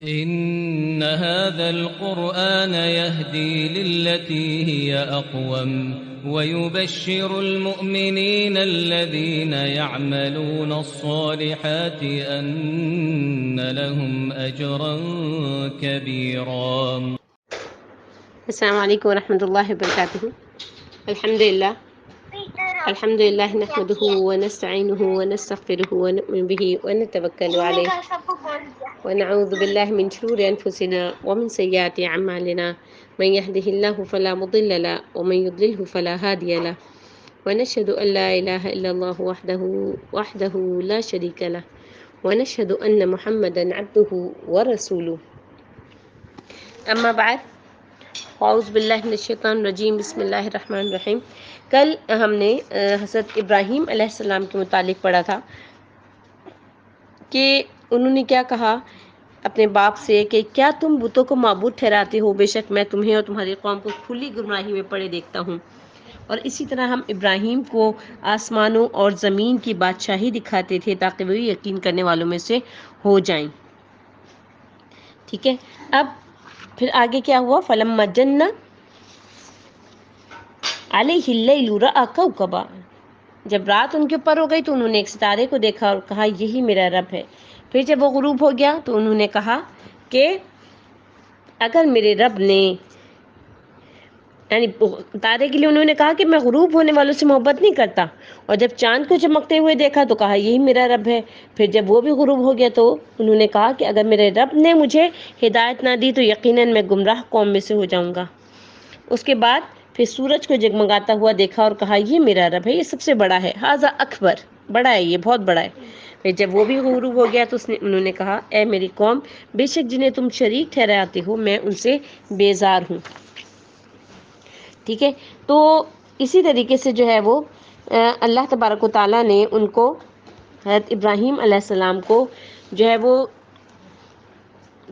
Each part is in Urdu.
إن هذا القرآن يهدي للتي هي أقوم ويبشر المؤمنين الذين يعملون الصالحات أن لهم أجرا كبيرا. السلام عليكم ورحمة الله وبركاته. الحمد لله نحمده ونستعينه ونستغفره ونؤمن به ونتوكل عليه ونعوذ بالله من شرور أنفسنا ومن سيئات أعمالنا، من يهده الله فلا مضل له ومن يضلله فلا هادي له، ونشهد أن لا إله إلا الله وحده لا شريك له، ونشهد أن محمدا عبده ورسوله. أما بعد، اعوذ باللہ من الشیطان الرجیم، بسم اللہ الرحمن الرحیم. کل ہم نے حضرت ابراہیم علیہ السلام کے متعلق پڑھا تھا کہ انہوں نے کیا کہا اپنے باپ سے کہ کیا تم بتوں کو معبود ٹھہراتے ہو؟ بے شک میں تمہیں اور تمہاری قوم کو کھلی گمراہی میں پڑے دیکھتا ہوں. اور اسی طرح ہم ابراہیم کو آسمانوں اور زمین کی بادشاہی دکھاتے تھے تاکہ وہ یقین کرنے والوں میں سے ہو جائیں. ٹھیک ہے، اب پھر آگے کیا ہوا؟ فلما جن علیہ اللیل رأى کوکبا، جب رات ان کے اوپر ہو گئی تو انہوں نے ایک ستارے کو دیکھا اور کہا یہی میرا رب ہے. پھر جب وہ غروب ہو گیا تو انہوں نے کہا کہ اگر میرے رب نے، یعنی تارے کے لیے انہوں نے کہا کہ میں غروب ہونے والوں سے محبت نہیں کرتا، اور جب چاند کو چمکتے ہوئے دیکھا تو کہا یہی میرا رب ہے. پھر جب وہ بھی غروب ہو گیا تو انہوں نے کہا کہ اگر میرے رب نے مجھے ہدایت نہ دی تو یقیناً میں گمراہ قوم میں سے ہو جاؤں گا. اس کے بعد پھر سورج کو جگمگاتا ہوا دیکھا اور کہا یہ میرا رب ہے، یہ سب سے بڑا ہے، ھذا اکبر، بڑا ہے، یہ بہت بڑا ہے. پھر جب وہ بھی غروب ہو گیا تو انہوں نے کہا اے میری قوم، بے شک جنہیں تم شریک ٹھہراتے ہو میں ان سے بیزار ہوں. ٹھیک ہے، تو اسی طریقے سے جو ہے وہ اللہ تبارک و تعالیٰ نے ان کو، حضرت ابراہیم علیہ السلام کو جو ہے وہ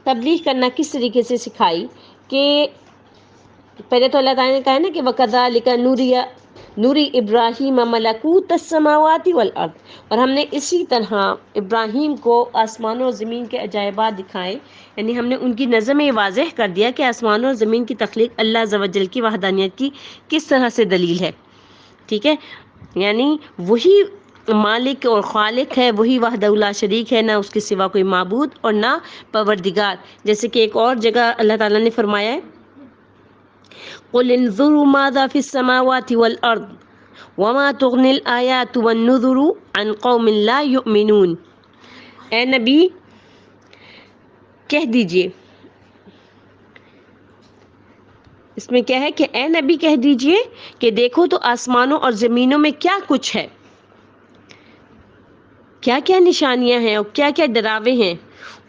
تبلیغ کرنا کس طریقے سے سکھائی کہ پہلے تو اللہ تعالیٰ نے کہا ہے نا کہ وَكَذَلِكَ نُرِي إِبْرَاهِيمَ مَلَكُوتَ السَّمَاوَاتِ وَالْأَرْضِ، اور ہم نے اسی طرح ابراہیم کو آسمانوں اور زمین کے عجائبات دکھائے. یعنی ہم نے ان کی نظر میں یہ واضح کر دیا کہ آسمانوں اور زمین کی تخلیق اللہ عز و جل کی وحدانیت کی کس طرح سے دلیل ہے. ٹھیک ہے، یعنی وہی مالک اور خالق ہے، وہی وحدہ لا شریک ہے، نہ اس کے سوا کوئی معبود اور نہ پروردگار. جیسے کہ ایک اور جگہ اللہ تعالیٰ نے فرمایا ہے قُلْ انظُرُوا مَاذَا فِي السَّمَاوَاتِ وَالْأَرْضِ وَمَا تُغْنِي الْآيَاتُ وَالنُّذُرُ عَنْ قَوْمٍ لَا يُؤْمِنُونَ. اے نبی کہہ دیجئے، اس میں کیا ہے کہ اے نبی کہہ دیجئے کہ دیکھو تو آسمانوں اور زمینوں میں کیا کچھ ہے، کیا کیا نشانیاں ہیں اور کیا کیا ڈراوے ہیں،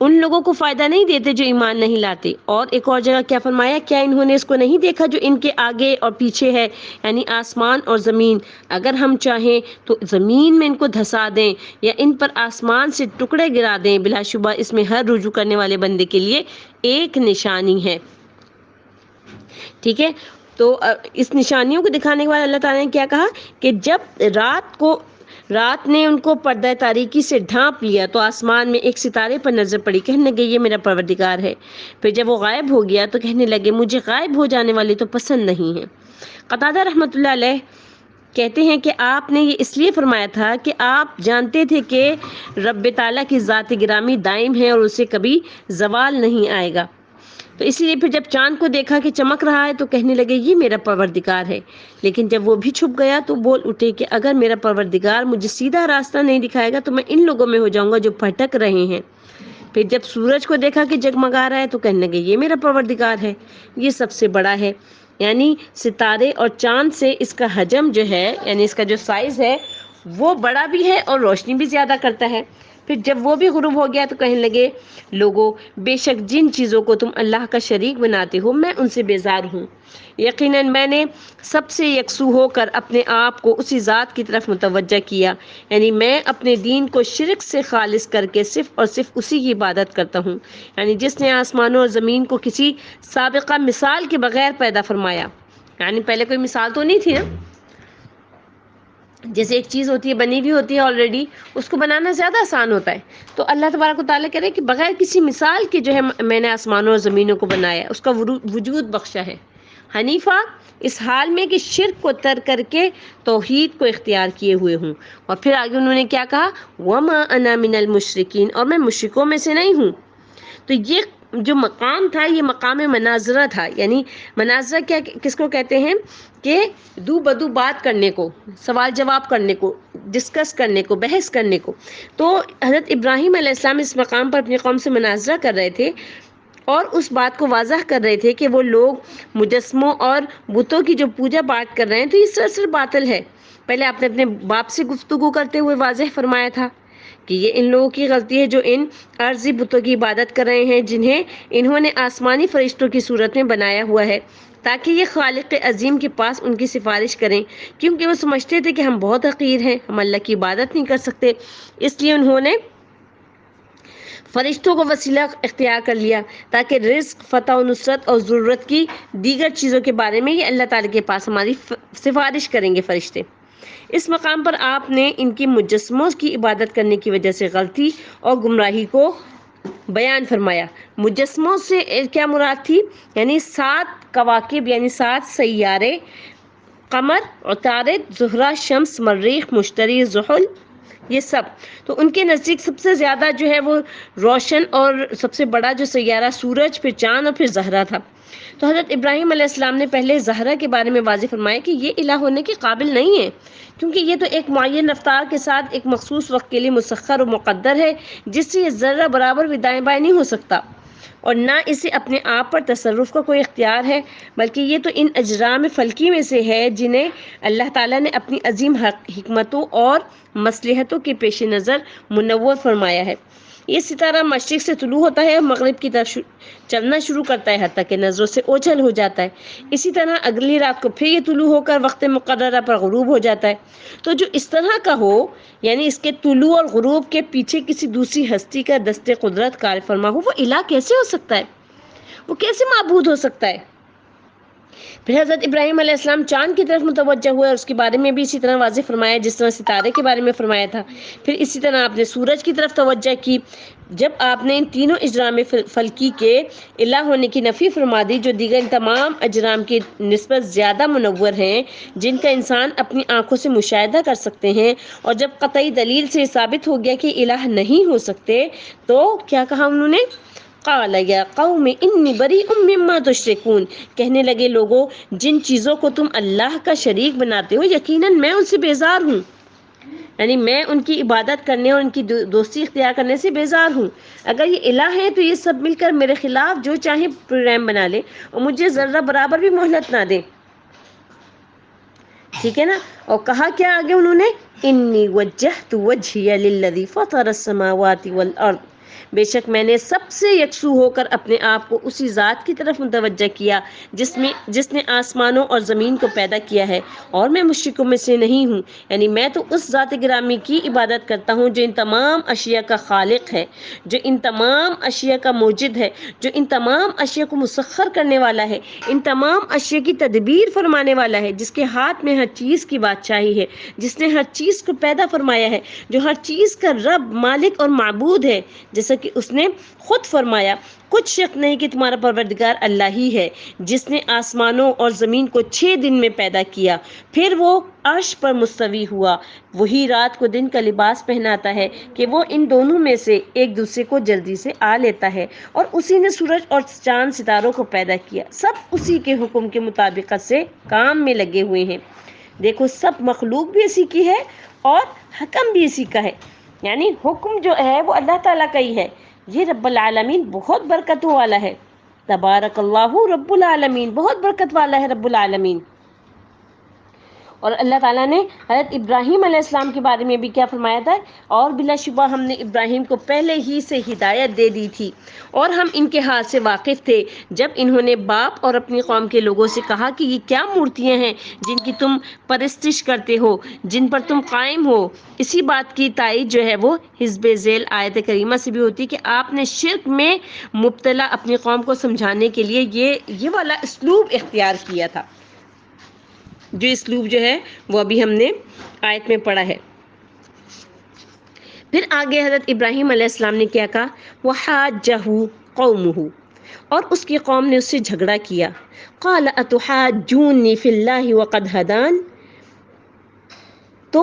ان لوگوں کو فائدہ نہیں دیتے جو ایمان نہیں لاتے. اور ایک اور جگہ کیا فرمایا، کیا انہوں نے اس کو نہیں دیکھا جو ان کے آگے اور پیچھے ہے، یعنی آسمان اور زمین. اگر ہم چاہیں تو زمین میں ان کو دھسا دیں یا ان پر آسمان سے ٹکڑے گرا دیں، بلا شبہ اس میں ہر رجوع کرنے والے بندے کے لیے ایک نشانی ہے. ٹھیک ہے، تو اس نشانیوں کو دکھانے کے بعد اللہ تعالیٰ نے کیا کہا کہ جب رات نے ان کو پردہ تاریکی سے ڈھانپ لیا تو آسمان میں ایک ستارے پر نظر پڑی، کہنے لگے یہ میرا پروردگار ہے. پھر جب وہ غائب ہو گیا تو کہنے لگے مجھے غائب ہو جانے والے تو پسند نہیں ہیں. قتادہ رحمۃ اللہ علیہ کہتے ہیں کہ آپ نے یہ اس لیے فرمایا تھا کہ آپ جانتے تھے کہ رب تعالیٰ کی ذات گرامی دائم ہے اور اسے کبھی زوال نہیں آئے گا. تو اسی لیے پھر جب چاند کو دیکھا کہ چمک رہا ہے تو کہنے لگے یہ میرا پروردگار ہے. لیکن جب وہ بھی چھپ گیا تو بول اٹھے کہ اگر میرا پروردگار مجھے سیدھا راستہ نہیں دکھائے گا تو میں ان لوگوں میں ہو جاؤں گا جو بھٹک رہے ہیں. پھر جب سورج کو دیکھا کہ جگمگا رہا ہے تو کہنے لگے یہ میرا پروردگار ہے، یہ سب سے بڑا ہے. یعنی ستارے اور چاند سے اس کا حجم جو ہے، یعنی اس کا جو سائز ہے وہ بڑا بھی ہے اور روشنی بھی زیادہ کرتا ہے. پھر جب وہ بھی غروب ہو گیا تو کہنے لگے لوگوں، بے شک جن چیزوں کو تم اللہ کا شریک بناتے ہو میں ان سے بیزار ہوں. یقیناً میں نے سب سے یکسو ہو کر اپنے آپ کو اسی ذات کی طرف متوجہ کیا، یعنی میں اپنے دین کو شرک سے خالص کر کے صرف اور صرف اسی کی عبادت کرتا ہوں. یعنی جس نے آسمانوں اور زمین کو کسی سابقہ مثال کے بغیر پیدا فرمایا، یعنی پہلے کوئی مثال تو نہیں تھی نا. جیسے ایک چیز ہوتی ہے بنی ہوئی ہوتی ہے آلریڈی، اس کو بنانا زیادہ آسان ہوتا ہے. تو اللہ تبارک و تعالیٰ کہہ رہے ہیں کہ بغیر کسی مثال کے جو ہے میں نے آسمانوں اور زمینوں کو بنایا، اس کا وجود بخشا ہے. حنیفہ اس حال میں کہ شرک کو ترک کر کے توحید کو اختیار کیے ہوئے ہوں. اور پھر آگے انہوں نے کیا کہا، وَمَا أَنَا مِنَ الْمُشْرِكِينَ، اور میں مشرکوں میں سے نہیں ہوں. تو یہ جو مقام تھا یہ مقام مناظرہ تھا. یعنی مناظرہ کیا کس کو کہتے ہیں کہ دو بدو بات کرنے کو، سوال جواب کرنے کو، ڈسکس کرنے کو، بحث کرنے کو. تو حضرت ابراہیم علیہ السلام اس مقام پر اپنی قوم سے مناظرہ کر رہے تھے اور اس بات کو واضح کر رہے تھے کہ وہ لوگ مجسموں اور بتوں کی جو پوجا پاٹ کر رہے ہیں تو یہ سراسر باطل ہے. پہلے آپ نے اپنے باپ سے گفتگو کرتے ہوئے واضح فرمایا تھا کہ یہ ان لوگوں کی غلطی ہے جو ان عارضی بتوں کی عبادت کر رہے ہیں جنہیں انہوں نے آسمانی فرشتوں کی صورت میں بنایا ہوا ہے تاکہ یہ خالق عظیم کے پاس ان کی سفارش کریں، کیونکہ وہ سمجھتے تھے کہ ہم بہت حقیر ہیں، ہم اللہ کی عبادت نہیں کر سکتے. اس لیے انہوں نے فرشتوں کو وسیلہ اختیار کر لیا تاکہ رزق، فتح و نصرت اور ضرورت کی دیگر چیزوں کے بارے میں یہ اللہ تعالیٰ کے پاس ہماری سفارش کریں گے فرشتے. اس مقام پر آپ نے ان کی مجسموں کی عبادت کرنے کی وجہ سے غلطی اور گمراہی کو بیان فرمایا. مجسموں سے کیا مراد تھی؟ یعنی 7 کواکب، یعنی 7 سیارے، قمر، عطارد، زہرہ، شمس، مریخ، مشتری، زحل، یہ سب. تو ان کے نزدیک سب سے زیادہ جو ہے وہ روشن اور سب سے بڑا جو سیارہ سورج، پھر چاند اور پھر زہرہ تھا. تو حضرت ابراہیم علیہ السلام نے پہلے زہرہ کے بارے میں واضح فرمایا کہ یہ الہ ہونے کے قابل نہیں ہے، کیونکہ یہ تو ایک معین رفتار کے ساتھ ایک مخصوص وقت کے لیے مسخر و مقدر ہے جس سے یہ ذرہ برابر بھی دائیں بائیں نہیں ہو سکتا، اور نہ اسے اپنے آپ پر تصرف کا کوئی اختیار ہے، بلکہ یہ تو ان اجرام فلکی میں سے ہے جنہیں اللہ تعالیٰ نے اپنی عظیم حکمتوں اور مصلحتوں کے پیش نظر منور فرمایا ہے. یہ ستارہ مشرق سے طلوع ہوتا ہے اور مغرب کی طرف چلنا شروع کرتا ہے حتیٰ کہ نظروں سے اوجھل ہو جاتا ہے. اسی طرح اگلی رات کو پھر یہ طلوع ہو کر وقت مقررہ پر غروب ہو جاتا ہے. تو جو اس طرح کا ہو، یعنی اس کے طلوع اور غروب کے پیچھے کسی دوسری ہستی کا دست قدرت کار فرما ہو، وہ الہ کیسے ہو سکتا ہے؟ وہ کیسے معبود ہو سکتا ہے؟ پھر حضرت ابراہیم علیہ السلام چاند کی طرف متوجہ ہوئے اور اس کے بارے میں بھی اسی طرح واضح فرمایا جس طرح ستارے کے بارے میں فرمایا تھا. پھر اسی طرح آپ نے سورج کی طرف توجہ کی. جب آپ نے ان تینوں اجرام فلکی کے الہ ہونے کی نفی فرما دی جو دیگر تمام اجرام کی نسبت زیادہ منور ہیں، جن کا انسان اپنی آنکھوں سے مشاہدہ کر سکتے ہیں، اور جب قطعی دلیل سے ثابت ہو گیا کہ الہ نہیں ہو سکتے، تو کیا کہا انہوں نے؟ قال یا قوم انی بریء مما تشرکون، کہنے لگے لوگوں جن چیزوں کو تم اللہ کا شریک بناتے ہو یقیناً میں ان سے بیزار ہوں. یعنی میں ان کی عبادت کرنے اور ان کی دوستی اختیار کرنے سے بیزار ہوں. اگر یہ الہ ہے تو یہ سب مل کر میرے خلاف جو چاہیں پروگرام بنا لے اور مجھے ذرہ برابر بھی مہلت نہ دیں. ٹھیک ہے نا؟ اور کہا کیا آگے انہوں نے؟ انی وجہت وجہی للذی فطر السماوات والارض، بے شک میں نے سب سے یکسو ہو کر اپنے آپ کو اسی ذات کی طرف متوجہ کیا جس نے آسمانوں اور زمین کو پیدا کیا ہے، اور میں مشرکوں میں سے نہیں ہوں. یعنی میں تو اس ذات گرامی کی عبادت کرتا ہوں جو ان تمام اشیاء کا خالق ہے، جو ان تمام اشیاء کا موجد ہے، جو ان تمام اشیاء کو مسخر کرنے والا ہے، ان تمام اشیاء کی تدبیر فرمانے والا ہے، جس کے ہاتھ میں ہر چیز کی بادشاہی ہے، جس نے ہر چیز کو پیدا فرمایا ہے، جو ہر چیز کا رب، مالک اور معبود ہے. جیسا کہ اس نے خود فرمایا کچھ شک نہیں کہ تمہارا پروردگار اللہ ہی ہے جس نے آسمانوں اور زمین کو 6 دن میں پیدا کیا، پھر وہ عرش پر مستوی ہوا. وہی رات کو دن کا لباس پہناتا ہے کہ وہ ان دونوں میں سے ایک دوسرے کو جلدی سے آ لیتا ہے، اور اسی نے سورج اور چاند ستاروں کو پیدا کیا، سب اسی کے حکم کے مطابقت سے کام میں لگے ہوئے ہیں. دیکھو سب مخلوق بھی اسی کی ہے اور حکم بھی اسی کا ہے. یعنی حکم جو ہے وہ اللہ تعالیٰ کا ہی ہے. یہ رب العالمین بہت برکتوں والا ہے. تبارک اللہ رب العالمین، بہت برکت والا ہے رب العالمین. اور اللہ تعالیٰ نے حضرت ابراہیم علیہ السلام کے بارے میں بھی کیا فرمایا تھا؟ اور بلا شبہ ہم نے ابراہیم کو پہلے ہی سے ہدایت دے دی تھی اور ہم ان کے حال سے واقف تھے جب انہوں نے باپ اور اپنی قوم کے لوگوں سے کہا کہ یہ کیا مورتیاں ہیں جن کی تم پرستش کرتے ہو، جن پر تم قائم ہو. اسی بات کی تائید جو ہے وہ حزب ذیل آیت کریمہ سے بھی ہوتی کہ آپ نے شرک میں مبتلا اپنی قوم کو سمجھانے کے لیے یہ والا اسلوب اختیار کیا تھا، جو اسلوب جو ہے وہ ابھی ہم نے آیت میں پڑھا ہے۔ پھر آگے حضرت ابراہیم علیہ السلام نے کیا کہا، وَحَاجَّهُ قَوْمُهُ، اور اس کی قوم نے اس سے جھگڑا کیا، قَالَ أَتُحَاجُّونِّي فِي اللَّهِ وَقَدْ هَدَانِ، تو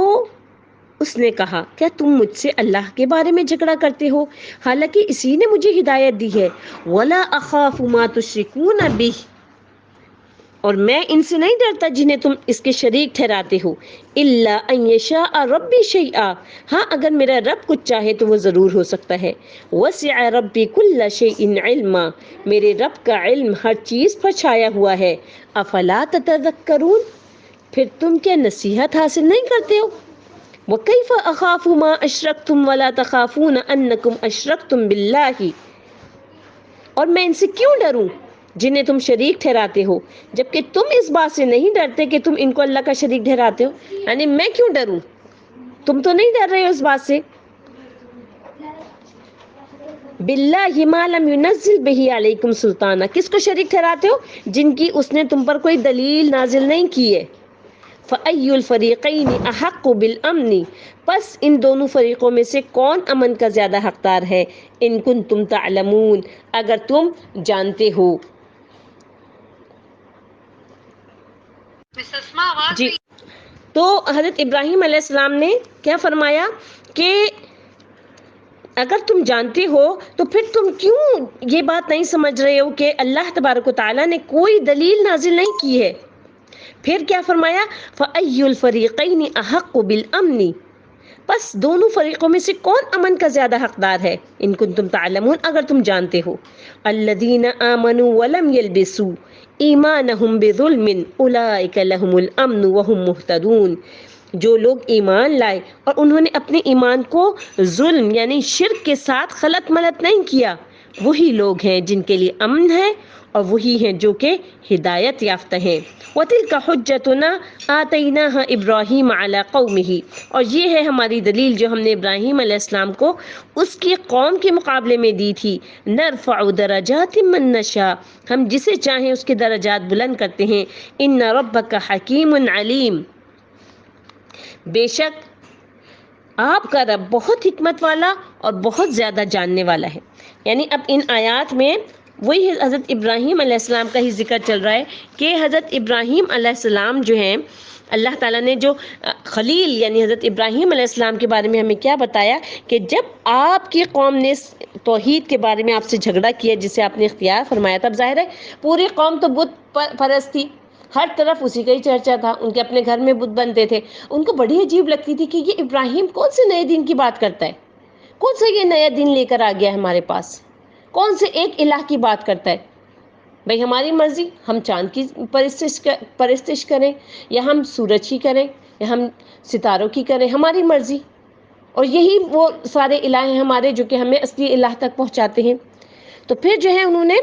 اس نے کہا کیا تم مجھ سے اللہ کے بارے میں جھگڑا کرتے ہو حالانکہ اسی نے مجھے ہدایت دی ہے، وَلَا أَخَافُ مَا تُشْرِكُونَ بِهِ، اور میں ان سے نہیں ڈرتا جنہیں تم اس کے شریک ٹھہراتے ہو، إِلَّا أَن يَشَاءَ رَبِّي شَيْئًا، ہاں اگر میرا رب کچھ چاہے تو وہ ضرور ہو سکتا ہے، وَسِعَ رَبِّي كُلَّ شَيْءٍ عِلْمًا، میرے رب کا علم ہر چیز پر چھایا ہوا ہے، أَفَلَا تَتَذَكَّرُونَ، پھر تم کیا نصیحت حاصل نہیں کرتے ہو، وَكَيْفَ أَخَافُ مَا أَشْرَكْتُمْ وَلَا تَخَافُونَ أَنَّكُمْ أَشْرَكْتُمْ بِاللَّهِ، اور میں ان سے کیوں ڈروں جنہیں تم شریک ٹھہراتے ہو، جبکہ تم اس بات سے نہیں ڈرتے کہ تم ان کو اللہ کا شریک ٹھہراتے ہو، یعنی میں کیوں ڈروں، تم تو نہیں ڈر رہے ہو اس بات سے۔ باللہ ما لم ينزل به علیکم سلطانہ، کس کو شریک ٹھہراتے ہو، جن کی اس نے تم پر کوئی دلیل نازل نہیں کی ہے، فَأَيُّ الْفَرِيقَيْنِ أَحَقُّ بِالْأَمْنِ، پس ان دونوں فریقوں میں سے کون امن کا زیادہ حقدار ہے، ان کنتم تعلمون، اگر تم جانتے ہو۔ جی، تو حضرت ابراہیم علیہ السلام نے کیا فرمایا کہ اگر تم جانتے ہو تو پھر تم کیوں یہ بات نہیں سمجھ رہے ہو کہ اللہ تبارک و تعالیٰ نے کوئی دلیل نازل نہیں کی ہے۔ پھر کیا فرمایا، فَأَيُّ الْفَرِيقَيْنِ أَحَقُّ بِالْأَمْنِ، پس دونوں فریقوں میں سے کون امن کا زیادہ حقدار ہے، ان کنتم تعلمون، اگر تم جانتے ہو۔ الذین آمنوا ولم يلبسوا ایمانہم بظلم اولئک لہم الامن وہم مہتدون، جو لوگ ایمان لائے اور انہوں نے اپنے ایمان کو ظلم یعنی شرک کے ساتھ خلط ملط نہیں کیا، وہی لوگ ہیں جن کے لیے امن ہے اور وہی ہیں جو کہ ہدایت یافتہ ہیں۔ وَتِلْكَ حُجَّتُنَا آتَيْنَاهَا إِبْرَاهِيمَ عَلَى قَوْمِهِ، اور یہ ہے ہماری دلیل جو ہم نے ابراہیم علیہ السلام کو اس کی قوم کے مقابلے میں دی تھی، نرفع درجات من نشاء، ہم جسے چاہیں اس کے درجات بلند کرتے ہیں، ان ربک حکیم علیم، بے شک آپ کا رب بہت حکمت والا اور بہت زیادہ جاننے والا ہے۔ یعنی اب ان آیات میں وہی حضرت ابراہیم علیہ السلام کا ہی ذکر چل رہا ہے کہ حضرت ابراہیم علیہ السلام جو ہیں، اللہ تعالیٰ نے جو خلیل یعنی حضرت ابراہیم علیہ السلام کے بارے میں ہمیں کیا بتایا کہ جب آپ کی قوم نے توحید کے بارے میں آپ سے جھگڑا کیا جسے آپ نے اختیار فرمایا، تب ظاہر ہے پوری قوم تو بت پرست تھی، ہر طرف اسی کا ہی چرچا تھا، ان کے اپنے گھر میں بت بنتے تھے، ان کو بڑی عجیب لگتی تھی کہ یہ ابراہیم کون سے نئے دین کی بات کرتا ہے، کون سا یہ نیا دین لے کر آ گیا ہے ہمارے پاس، کون سے ایک الہ کی بات کرتا ہے، بھئی ہماری مرضی ہم چاند کی پرستش کریں یا ہم سورج کی کریں یا ہم ستاروں کی کریں، ہماری مرضی، اور یہی وہ سارے الہ ہیں ہمارے جو کہ ہمیں اصلی الہ تک پہنچاتے ہیں۔ تو پھر جو ہے انہوں نے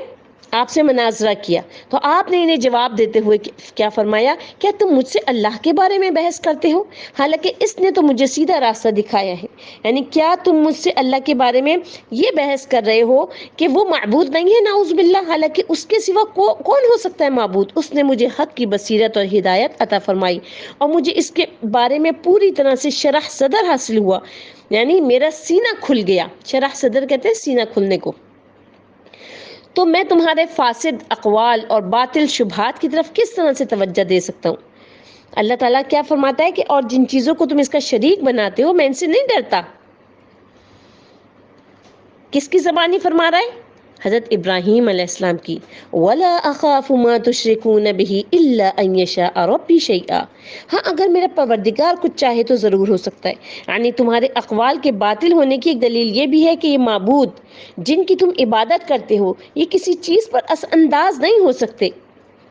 آپ سے مناظرہ کیا، تو آپ نے انہیں جواب دیتے ہوئے کیا فرمایا، کیا تم مجھ سے اللہ کے بارے میں بحث کرتے ہو حالانکہ اس نے تو مجھے سیدھا راستہ دکھایا ہے، یعنی کیا تم مجھ سے اللہ کے بارے میں یہ بحث کر رہے ہو کہ وہ معبود نہیں ہے نعوذ باللہ، حالانکہ اس کے سوا کون ہو سکتا ہے معبود، اس نے مجھے حق کی بصیرت اور ہدایت عطا فرمائی اور مجھے اس کے بارے میں پوری طرح سے شرح صدر حاصل ہوا، یعنی میرا سینہ کھل گیا، شرح صدر کہتے ہیں سینہ کھلنے کو، تو میں تمہارے فاسد اقوال اور باطل شبہات کی طرف کس طرح سے توجہ دے سکتا ہوں۔ اللہ تعالیٰ کیا فرماتا ہے کہ اور جن چیزوں کو تم اس کا شریک بناتے ہو میں ان سے نہیں ڈرتا، کس کی زبانی فرما رہا ہے، حضرت ابراہیم علیہ السلام کی، وَلَا أَخَافُ مَا تُشْرِكُونَ بِهِ إِلَّا أَن يَشَاءَ رَبِّي شَيْئًا، ہاں اگر میرا پروردگار کچھ چاہے تو ضرور ہو سکتا ہے، یعنی تمہارے اقوال کے باطل ہونے کی ایک دلیل یہ بھی ہے کہ یہ معبود جن کی تم عبادت کرتے ہو یہ کسی چیز پر اثر انداز نہیں ہو سکتے،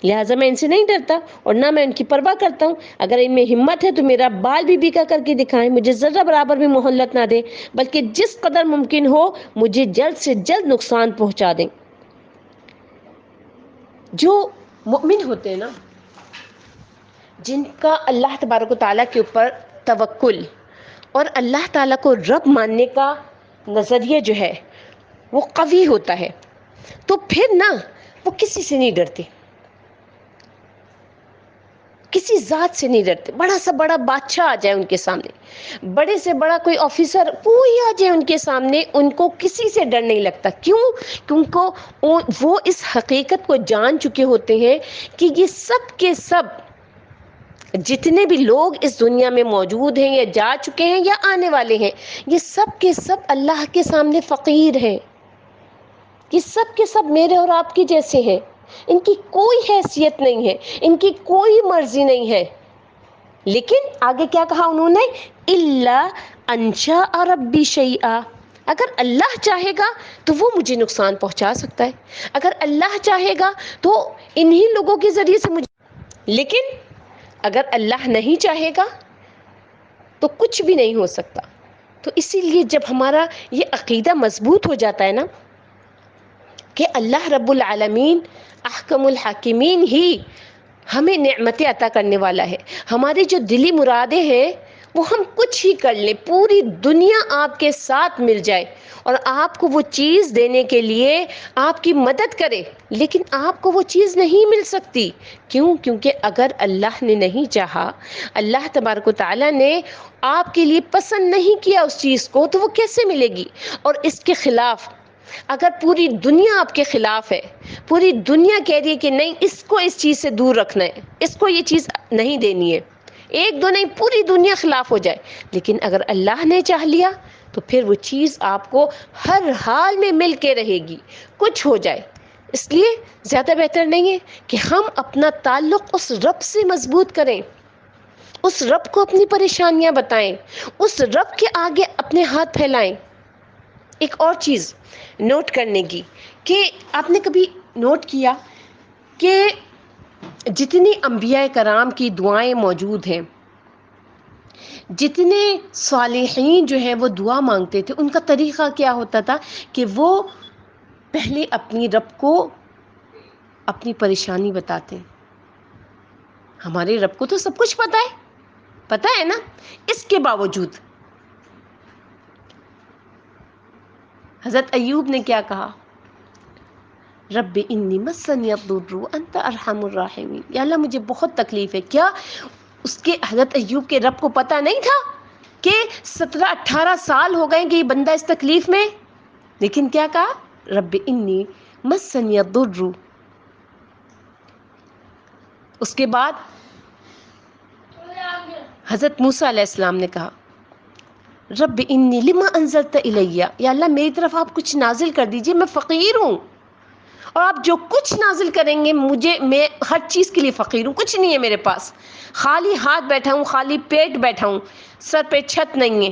لہٰذا میں ان سے نہیں ڈرتا اور نہ میں ان کی پرواہ کرتا ہوں، اگر ان میں ہمت ہے تو میرا بال بھی بیکا کر کے دکھائیں، مجھے ذرہ برابر بھی مہلت نہ دیں، بلکہ جس قدر ممکن ہو مجھے جلد سے جلد نقصان پہنچا دیں۔ جو مؤمن ہوتے ہیں نا، جن کا اللہ تبارک و تعالیٰ کے اوپر توکل اور اللہ تعالیٰ کو رب ماننے کا نظریہ جو ہے وہ قوی ہوتا ہے، تو پھر نا وہ کسی سے نہیں ڈرتے، کسی ذات سے نہیں ڈرتے. بڑا سے بڑا بادشاہ آ جائے ان کے سامنے, بڑے سے بڑا کوئی آفیسر کوئی آ جائے ان کے سامنے, ان کو کسی سے ڈر نہیں لگتا. کیوں؟ کیونکہ وہ اس حقیقت کو جان چکے ہوتے ہیں کہ یہ سب کے سب جتنے بھی لوگ اس دنیا میں موجود ہیں یا جا چکے ہیں یا آنے والے ہیں, یہ سب کے سب اللہ کے سامنے فقیر ہیں. یہ سب کے سب میرے اور آپ کے جیسے ہیں. ان کی کوئی حیثیت نہیں ہے, ان کی کوئی مرضی نہیں ہے. لیکن آگے کیا کہا انہوں نے؟ الا ان شاء ربی شیئا, اگر اللہ چاہے گا تو وہ مجھے نقصان پہنچا سکتا ہے, اگر اللہ چاہے گا تو انہی لوگوں کے ذریعے سے مجھے, لیکن اگر اللہ نہیں چاہے گا تو کچھ بھی نہیں ہو سکتا. تو اسی لیے جب ہمارا یہ عقیدہ مضبوط ہو جاتا ہے نا کہ اللہ رب العالمین احکم الحاکمین ہی ہمیں نعمتیں عطا کرنے والا ہے, ہماری جو دلی مرادیں ہیں وہ ہم کچھ ہی کر لیں, پوری دنیا آپ کے ساتھ مل جائے اور آپ کو وہ چیز دینے کے لیے آپ کی مدد کرے, لیکن آپ کو وہ چیز نہیں مل سکتی. کیوں؟ کیونکہ اگر اللہ نے نہیں چاہا, اللہ تبارک و تعالیٰ نے آپ کے لیے پسند نہیں کیا اس چیز کو, تو وہ کیسے ملے گی؟ اور اس کے خلاف اگر پوری دنیا آپ کے خلاف ہے, پوری دنیا کہہ رہی ہے کہ نہیں اس کو اس چیز سے دور رکھنا ہے, اس کو یہ چیز نہیں دینی ہے, ایک دو نہیں پوری دنیا خلاف ہو جائے, لیکن اگر اللہ نے چاہ لیا تو پھر وہ چیز آپ کو ہر حال میں مل کے رہے گی, کچھ ہو جائے. اس لیے زیادہ بہتر نہیں ہے کہ ہم اپنا تعلق اس رب سے مضبوط کریں, اس رب کو اپنی پریشانیاں بتائیں, اس رب کے آگے اپنے ہاتھ پھیلائیں. ایک اور چیز نوٹ کرنے کی کہ آپ نے کبھی نوٹ کیا کہ جتنی انبیاء کرام کی دعائیں موجود ہیں, جتنے صالحین جو ہیں وہ دعا مانگتے تھے, ان کا طریقہ کیا ہوتا تھا کہ وہ پہلے اپنی رب کو اپنی پریشانی بتاتے. ہمارے رب کو تو سب کچھ پتہ ہے نا, اس کے باوجود حضرت ایوب نے کیا کہا؟ رب انی مسنی الضر انت ارحم الراحمین, یا اللہ مجھے بہت تکلیف ہے. کیا اس کے حضرت ایوب کے رب کو پتہ نہیں تھا کہ 17-18 سال ہو گئے کہ یہ بندہ اس تکلیف میں؟ لیکن کیا کہا؟ رب انی مسنی الضر. اس کے بعد حضرت موسیٰ علیہ السلام نے کہا رب انی لما انزلت الیہ, یا اللہ میری طرف آپ کچھ نازل کر دیجئے, میں فقیر ہوں, اور آپ جو کچھ نازل کریں گے میں ہر چیز کے لیے فقیر ہوں, کچھ نہیں ہے میرے پاس, خالی ہاتھ بیٹھا ہوں, خالی پیٹ بیٹھا ہوں, سر پہ چھت نہیں ہے.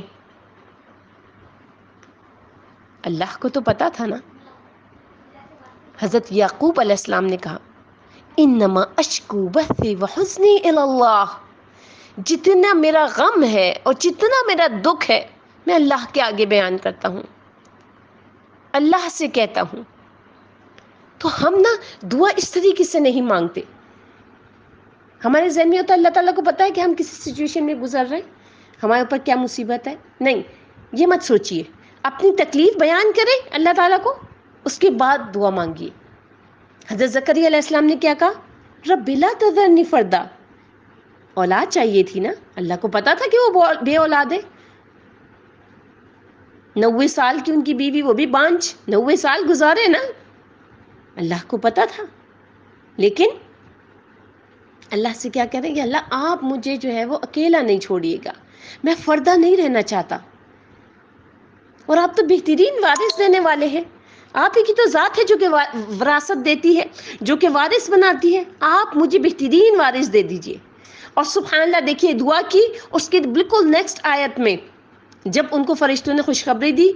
اللہ کو تو پتا تھا نا. حضرت یعقوب علیہ السلام نے کہا انما اشکو بثی وحزنی الی اللہ, جتنا میرا غم ہے اور جتنا میرا دکھ ہے میں اللہ کے آگے بیان کرتا ہوں, اللہ سے کہتا ہوں. تو ہم نا دعا اس طریقے سے نہیں مانگتے. ہمارے ذہن میں ہوتا ہے اللہ تعالیٰ کو پتا ہے کہ ہم کسی سچویشن میں گزر رہے ہیں, ہمارے اوپر کیا مصیبت ہے. نہیں, یہ مت سوچئے, اپنی تکلیف بیان کریں اللہ تعالیٰ کو, اس کے بعد دعا مانگیے. حضرت زکریا علیہ السلام نے کیا کہا؟ رب لا تذرنی فردا, اولاد چاہیے تھی نا, اللہ کو پتا تھا کہ وہ بے اولاد ہے. 90 سال کی ان کی بیوی, وہ بھی بانجھ, 90 سال گزارے نا, اللہ کو پتا تھا. لیکن اللہ سے کیا کہہ رہے ہیں کہ اللہ آپ مجھے جو ہے وہ اکیلا نہیں چھوڑیے گا, میں فردہ نہیں رہنا چاہتا, اور آپ تو بہترین وارث دینے والے ہیں, آپ ہی کی تو ذات ہے جو کہ وراثت دیتی ہے, جو کہ وارث بناتی ہے, آپ مجھے بہترین وارث دے دیجئے. اور سبحان اللہ دیکھیے دعا کی, اس کے بالکل نیکسٹ آیت میں جب ان کو فرشتوں نے خوشخبری دی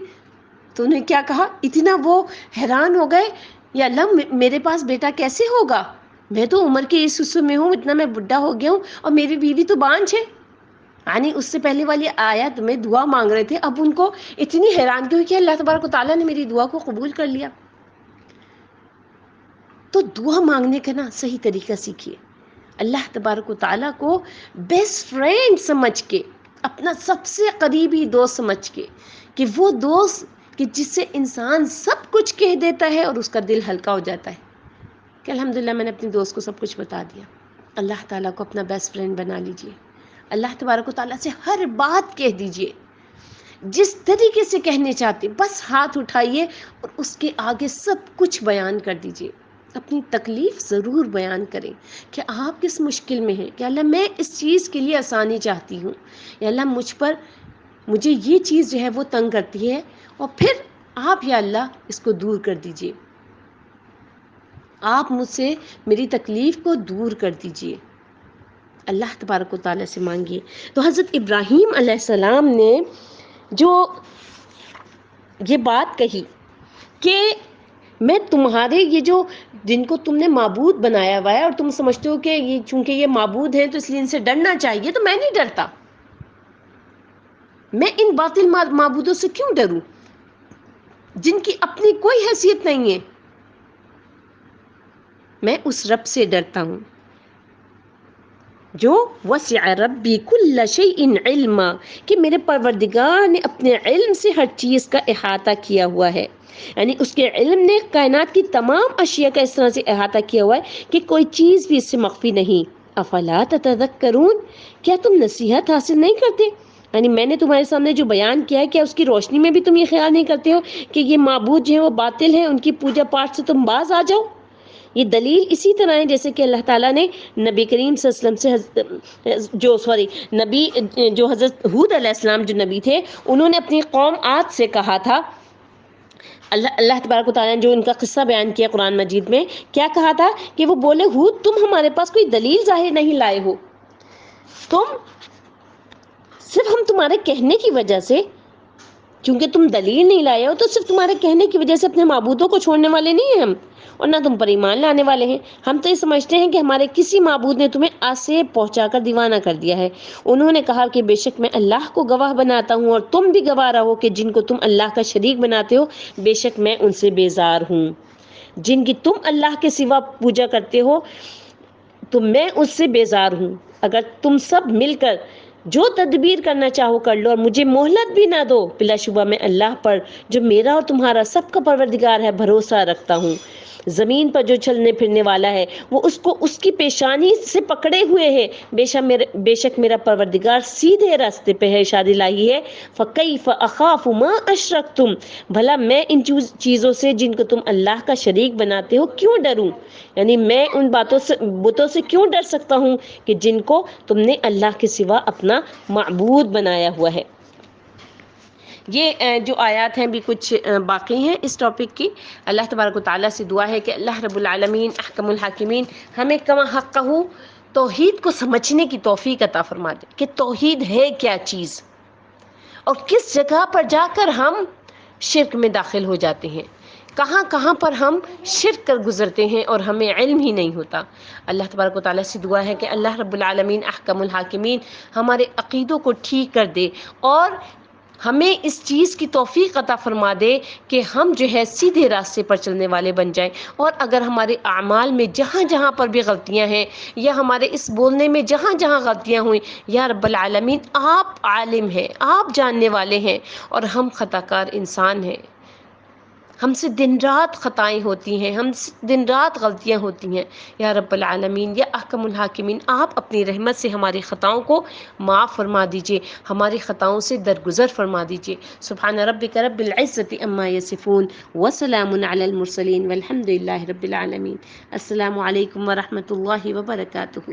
تو انہیں کیا کہا؟ اتنا وہ حیران ہو گئے, یا اللہ میرے پاس بیٹا کیسے ہوگا, میں تو عمر کے اس حصے میں ہوں, اتنا میں بڈھا ہو گیا ہوں, اور میری بیوی تو بانجھ ہے. یعنی اس سے پہلے والی آیت میں دعا مانگ رہے تھے, اب ان کو اتنی حیرانگی ہوئی کہ اللہ تبارک و تعالیٰ نے میری دعا کو قبول کر لیا. تو دعا مانگنے کا نا صحیح طریقہ سیکھیے, اللہ تبارک و تعالیٰ کو بیسٹ فرینڈ سمجھ کے, اپنا سب سے قریبی دوست سمجھ کے, کہ وہ دوست کہ جس سے انسان سب کچھ کہہ دیتا ہے اور اس کا دل ہلکا ہو جاتا ہے کہ الحمدللہ میں نے اپنی دوست کو سب کچھ بتا دیا. اللہ تعالیٰ کو اپنا بیسٹ فرینڈ بنا لیجئے. اللہ تبارک و تعالیٰ سے ہر بات کہہ دیجئے، جس طریقے سے کہنے چاہتے بس ہاتھ اٹھائیے اور اس کے آگے سب کچھ بیان کر دیجئے. اپنی تکلیف ضرور بیان کریں کہ آپ کس مشکل میں ہیں، کہ اللہ میں اس چیز کے لیے آسانی چاہتی ہوں، یا اللہ مجھے یہ چیز جو ہے وہ تنگ کرتی ہے، اور پھر آپ یا اللہ اس کو دور کر دیجئے، آپ مجھ سے میری تکلیف کو دور کر دیجئے. اللہ تبارک و تعالیٰ سے مانگیے. تو حضرت ابراہیم علیہ السلام نے جو یہ بات کہی کہ میں تمہارے یہ جو جن کو تم نے معبود بنایا ہوا ہے اور تم سمجھتے ہو کہ یہ چونکہ یہ معبود ہیں تو اس لیے ان سے ڈرنا چاہیے، تو میں نہیں ڈرتا. میں ان باطل معبودوں سے کیوں ڈروں جن کی اپنی کوئی حیثیت نہیں ہے؟ میں اس رب سے ڈرتا ہوں جو وسع ربی کل شیء علما، کہ میرے پروردگار نے اپنے علم سے ہر چیز کا احاطہ کیا ہوا ہے. یعنی اس کے علم نے کائنات کی تمام اشیاء کا اس طرح سے احاطہ کیا ہوا ہے کہ کوئی چیز بھی اس سے مخفی نہیں. افلا تتذکرون، کیا تم نصیحت حاصل نہیں کرتے؟ یعنی میں نے تمہارے سامنے جو بیان کیا ہے، کیا اس کی روشنی میں بھی تم یہ خیال نہیں کرتے ہو کہ یہ معبود جو ہیں وہ باطل ہیں، ان کی پوجا پاٹ سے تم باز آ جاؤ؟ یہ دلیل اسی طرح ہے جیسے کہ اللہ تعالیٰ نے نبی کریم صلی اللہ علیہ وسلم سے جو حضرت ہود علیہ السلام جو نبی تھے، انہوں نے اپنی قوم عاد سے کہا تھا. اللہ تبارک و تعالیٰ نے جو ان کا قصہ بیان کیا قرآن مجید میں، کیا کہا تھا کہ وہ بولے ہود تم ہمارے پاس کوئی دلیل ظاہر نہیں لائے ہو، تم صرف ہم تمہارے کہنے کی وجہ سے، چونکہ تم دلیل نہیں لائے ہو تو صرف تمہارے کہنے کی وجہ سے اپنے معبودوں کو چھوڑنے والے نہیں ہیں ہم، اور نہ تم پر ایمان لانے والے ہیں. ہم تو یہ سمجھتے ہیں کہ ہمارے کسی معبود نے تمہیں آسیب پہنچا کر دیوانہ کر دیا ہے. انہوں نے کہا کہ بے شک میں اللہ کو گواہ بناتا ہوں اور تم بھی گواہ رہو کہ جن کو تم اللہ کا شریک بناتے ہو بے شک میں ان سے بیزار ہوں. جن کی تم اللہ کے سوا پوجا کرتے ہو تو میں اس سے بیزار ہوں. اگر تم سب مل کر جو تدبیر کرنا چاہو کر لو اور مجھے مہلت بھی نہ دو، بلا شبہ میں اللہ پر جو میرا اور تمہارا سب کا پروردگار ہے بھروسہ رکھتا ہوں. زمین پر جو چلنے پھرنے والا ہے وہ اس کو اس کی پیشانی سے پکڑے ہوئے ہے. بے شک میرا پروردگار سیدھے راستے پہ ہے، ارشاد الہی ہے فَكَيْفَ أَخَافُ مَا أَشْرَكْتُمْ، بھلا میں ان چیزوں سے جن کو تم اللہ کا شریک بناتے ہو کیوں ڈروں؟ یعنی میں ان بتوں سے کیوں ڈر سکتا ہوں کہ جن کو تم نے اللہ کے سوا اپنا معبود بنایا ہوا ہے. یہ جو آیات ہیں بھی کچھ باقی ہیں اس ٹاپک کی. اللہ تبارک و تعالیٰ سے دعا ہے کہ اللہ رب العالمین احکم الحاکمین ہمیں کما حقہ توحید کو سمجھنے کی توفیق عطا فرما دے کہ توحید ہے کیا چیز اور کس جگہ پر جا کر ہم شرک میں داخل ہو جاتے ہیں، کہاں پر ہم شرک کر گزرتے ہیں اور ہمیں علم ہی نہیں ہوتا. اللہ تبارک و تعالیٰ سے دعا ہے کہ اللہ رب العالمین احکم الحاکمین ہمارے عقیدوں کو ٹھیک کر دے اور ہمیں اس چیز کی توفیق عطا فرما دے کہ ہم جو ہے سیدھے راستے پر چلنے والے بن جائیں. اور اگر ہمارے اعمال میں جہاں پر بھی غلطیاں ہیں یا ہمارے اس بولنے میں جہاں غلطیاں ہوئیں، یا رب العالمین آپ عالم ہیں، آپ جاننے والے ہیں اور ہم خطا کار انسان ہیں. ہم سے دن رات خطائیں ہوتی ہیں، ہم سے دن رات غلطیاں ہوتی ہیں. یا رب العالمین یا احکم الحاکمین آپ اپنی رحمت سے ہماری خطاؤں کو معاف فرما دیجئے، ہماری خطاؤں سے درگزر فرما دیجئے. سبحان ربک رب العزت عما یصفون وسلام علی المرسلین والحمد للہ رب العالمین. السلام علیکم ورحمۃ اللہ وبرکاتہ.